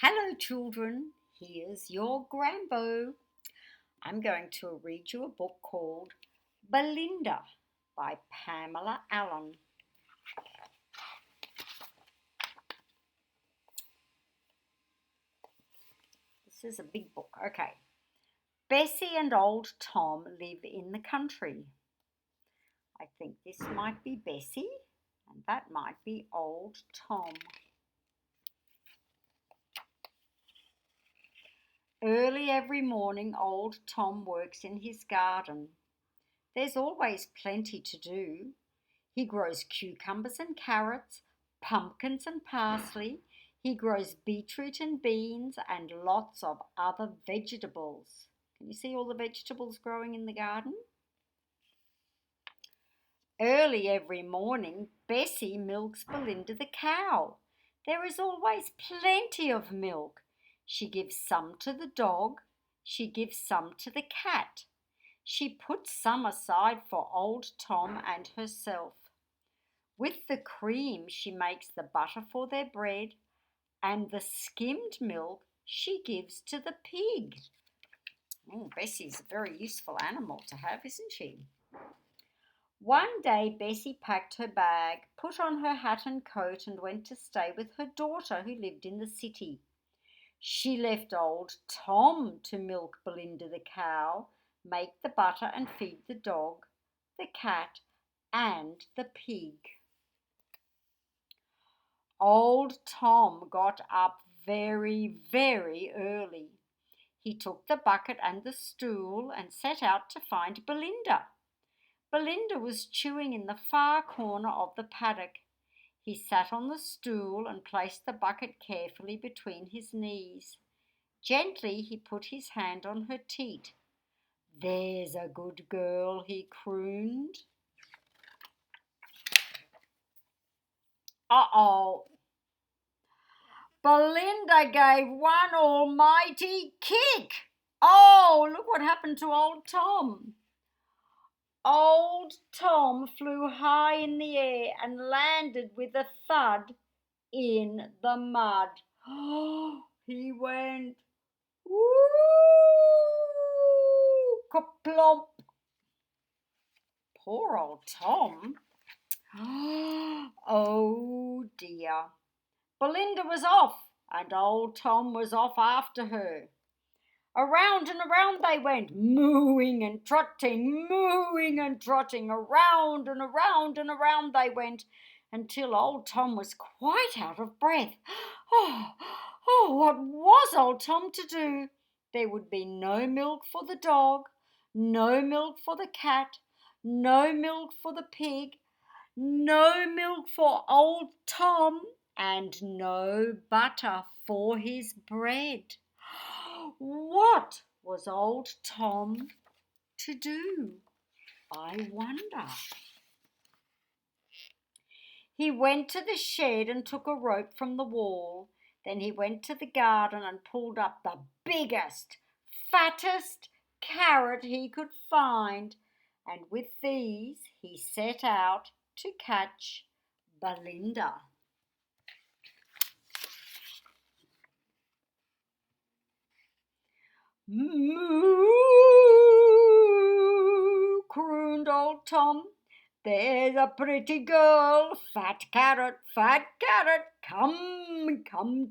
Hello children, here's your Grambo. I'm going to read you a book called Belinda by Pamela Allen. This is a big book. Okay. Bessie and old Tom live in the country. I think this might be Bessie and that might be old Tom. Early every morning, old Tom works in his garden. There's always plenty to do. He grows cucumbers and carrots, pumpkins and parsley. He grows beetroot and beans and lots of other vegetables. Can you see all the vegetables growing in the garden? Early every morning, Bessie milks Belinda the cow. There is always plenty of milk. She gives some to the dog. She gives some to the cat. She puts some aside for old Tom and herself. With the cream, she makes the butter for their bread, and the skimmed milk she gives to the pig. Oh, Bessie's a very useful animal to have, isn't she? One day, Bessie packed her bag, put on her hat and coat, and went to stay with her daughter who lived in the city. She left old Tom to milk Belinda the cow, make the butter and feed the dog, the cat, and the pig. Old Tom got up very, very early. He took the bucket and the stool and set out to find Belinda. Belinda was chewing in the far corner of the paddock. He sat on the stool and placed the bucket carefully between his knees. Gently he put his hand on her teat. "There's a good girl," he crooned. Uh-oh. Belinda gave one almighty kick. Oh, look what happened to old Tom. Old Tom flew high in the air and landed with a thud in the mud. Oh, he went, woo, kaplomp. Poor old Tom. Oh dear. Belinda was off and old Tom was off after her. Around and around they went, mooing and trotting, around and around and around they went, until old Tom was quite out of breath. What was old Tom to do? There would be no milk for the dog, no milk for the cat, no milk for the pig, no milk for old Tom, and no butter for his bread. What was old Tom to do, I wonder? He went to the shed and took a rope from the wall. Then he went to the garden and pulled up the biggest, fattest carrot he could find. And with these he set out to catch Belinda. "Moo," crooned old Tom. "There's a pretty girl, fat carrot, come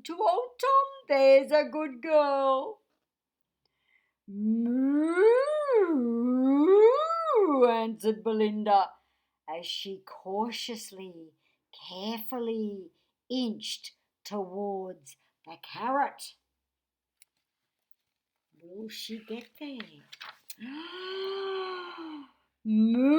to old Tom, there's a good girl." "Moo," answered Belinda, as she cautiously, carefully inched towards the carrot. Will she get there? "Moo!"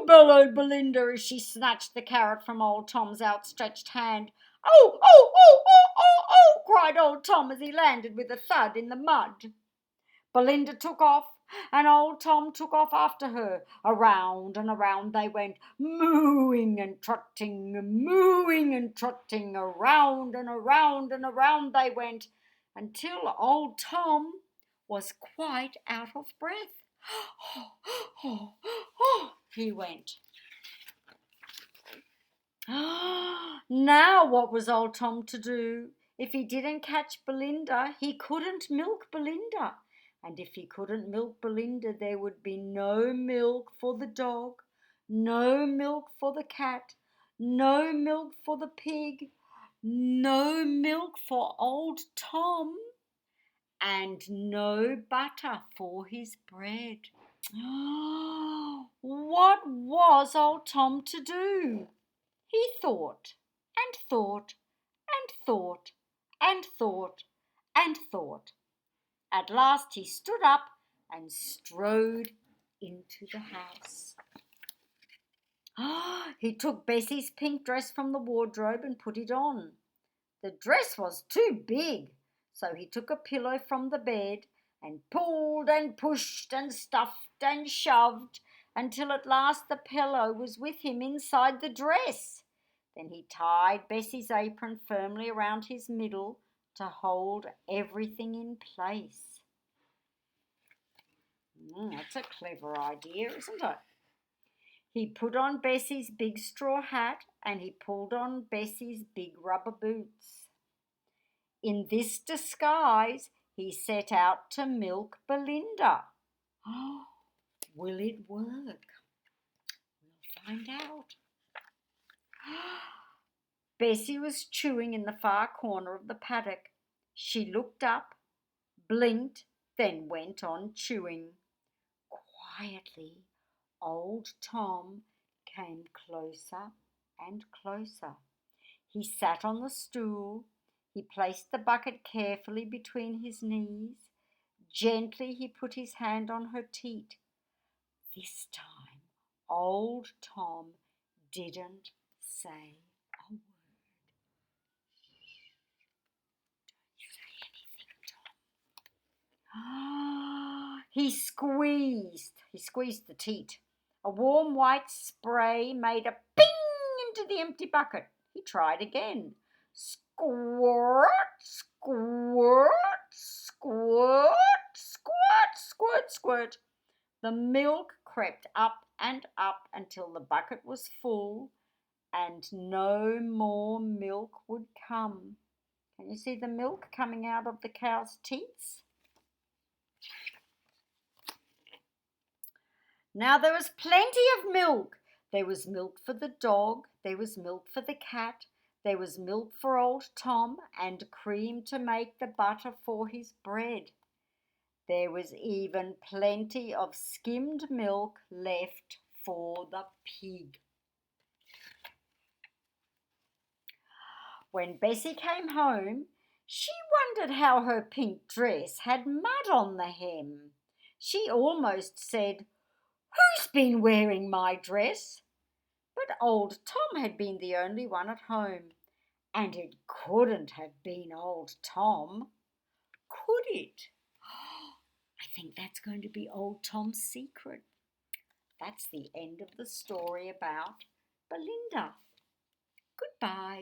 bellowed Belinda as she snatched the carrot from old Tom's outstretched hand. "Oh, oh, oh, oh, oh, oh!" cried old Tom as he landed with a thud in the mud. Belinda took off, and old Tom took off after her. Around and around they went, mooing and trotting, around and around and around they went, until old Tom was quite out of breath. He went. Now what was old Tom to do? If he didn't catch Belinda, he couldn't milk Belinda. And if he couldn't milk Belinda, there would be no milk for the dog, no milk for the cat, no milk for the pig, no milk for old Tom, and no butter for his bread. What was old Tom to do? He thought and thought and thought and thought and thought. At last he stood up and strode into the house. He took Bessie's pink dress from the wardrobe and put it on. The dress was too big, so he took a pillow from the bed and pulled and pushed and stuffed and shoved until at last the pillow was with him inside the dress. Then he tied Bessie's apron firmly around his middle to hold everything in place. That's a clever idea, isn't it? He put on Bessie's big straw hat and he pulled on Bessie's big rubber boots. In this disguise, he set out to milk Belinda. Oh, will it work? We'll find out. Bessie was chewing in the far corner of the paddock. She looked up, blinked, then went on chewing. Quietly, old Tom came closer and closer. He sat on the stool. He placed the bucket carefully between his knees. Gently he put his hand on her teat. This time, old Tom didn't say a word. Don't say anything, Tom. He squeezed the teat. A warm white spray made a ping into the empty bucket. He tried again. Squirt, squirt, squirt, squirt, squirt, squirt. The milk crept up and up until the bucket was full and no more milk would come. Can you see the milk coming out of the cow's teats? Now there was plenty of milk. There was milk for the dog, there was milk for the cat, there was milk for old Tom, and cream to make the butter for his bread. There was even plenty of skimmed milk left for the pig. When Bessie came home, she wondered how her pink dress had mud on the hem. She almost said, "Who's been wearing my dress?" But old Tom had been the only one at home, and it couldn't have been old Tom, could it? I think that's going to be old Tom's secret. That's the end of the story about Belinda. Goodbye.